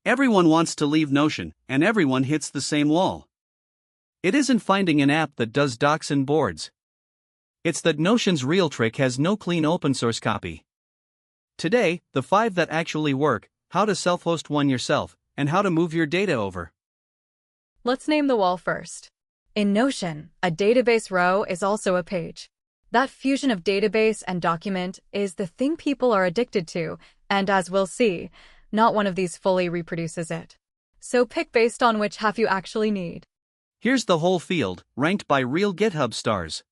Everyone wants to leave Notion, and everyone hits the same wall. It isn't finding an app that does docs and boards. It's that Notion's real trick has no clean open source copy. Today, the 5 that actually work: how to self-host one yourself, and how to move your data over. Let's name the wall first. In Notion, a database row is also a page. That fusion of database and document is the thing people are addicted to, and as we'll see, not one of these fully reproduces it. So pick based on which half you actually need. Here's the whole field, ranked by real GitHub stars.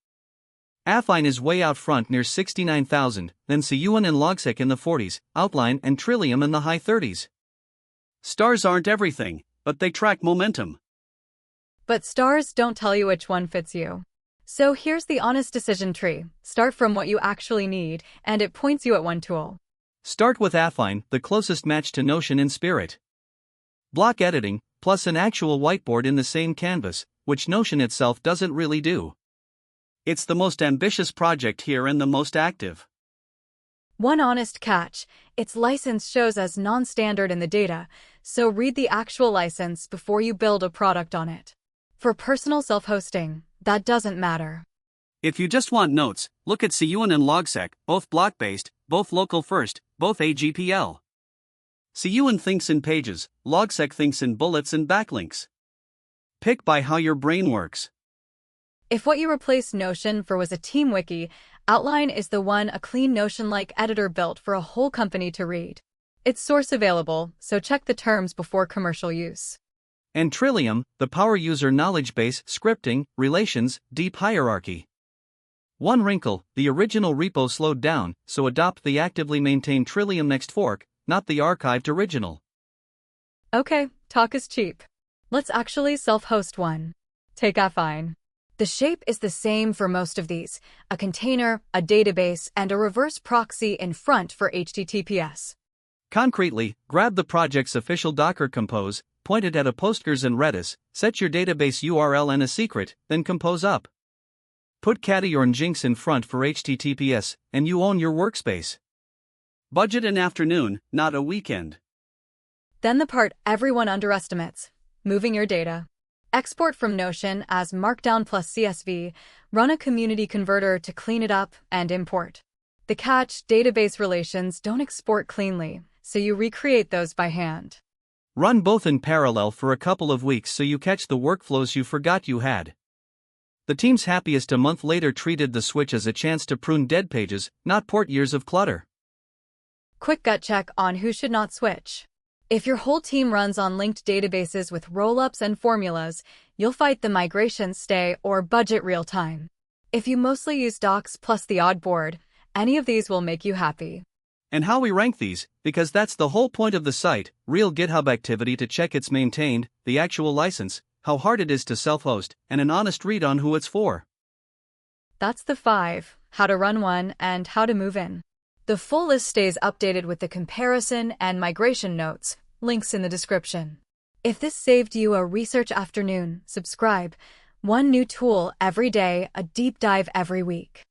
AFFiNE is way out front near 69,000, then SiYuan and Logseq in the 40s, Outline and Trilium in the high 30s. Stars aren't everything, but they track momentum. But stars don't tell you which one fits you. So here's the honest decision tree. Start from what you actually need, and it points you at one tool. Start with AFFiNE, the closest match to Notion in spirit. Block editing, plus an actual whiteboard in the same canvas, which Notion itself doesn't really do. It's the most ambitious project here and the most active. One honest catch: its license shows as non-standard in the data, so read the actual license before you build a product on it. For personal self-hosting, that doesn't matter. If you just want notes, look at SiYuan and Logseq, both block-based, both local first, both AGPL. SiYuan thinks in pages, Logseq thinks in bullets and backlinks. Pick by how your brain works. If what you replaced Notion for was a team wiki, Outline is the one, a clean Notion-like editor built for a whole company to read. It's source available, so check the terms before commercial use. And Trilium, the power user knowledge base, scripting, relations, deep hierarchy. One wrinkle: the original repo slowed down, so adopt the actively maintained Trilium next fork, not the archived original. Okay, talk is cheap. Let's actually self-host one. Take AFFiNE. The shape is the same for most of these: a container, a database, and a reverse proxy in front for HTTPS. Concretely, grab the project's official Docker compose, point it at a Postgres and Redis, set your database URL and a secret, then compose up. Put Caddy or Nginx in front for HTTPS, and you own your workspace. Budget an afternoon, not a weekend. Then the part everyone underestimates: moving your data. Export from Notion as Markdown plus CSV, run a community converter to clean it up, and import. The catch: database relations don't export cleanly, so you recreate those by hand. Run both in parallel for a couple of weeks so you catch the workflows you forgot you had. The team's happiest a month later treated the switch as a chance to prune dead pages, not port years of clutter. Quick gut check on who should not switch. If your whole team runs on linked databases with rollups and formulas, you'll fight the migration stay or budget real time. If you mostly use docs plus the odd board, any of these will make you happy. And how we rank these, because that's the whole point of the site: real GitHub activity to check it's maintained, the actual license, how hard it is to self-host, and an honest read on who it's for. That's the 5: how to run one and how to move in. The full list stays updated with the comparison and migration notes, links in the description. If this saved you a research afternoon, subscribe. One new tool every day, a deep dive every week.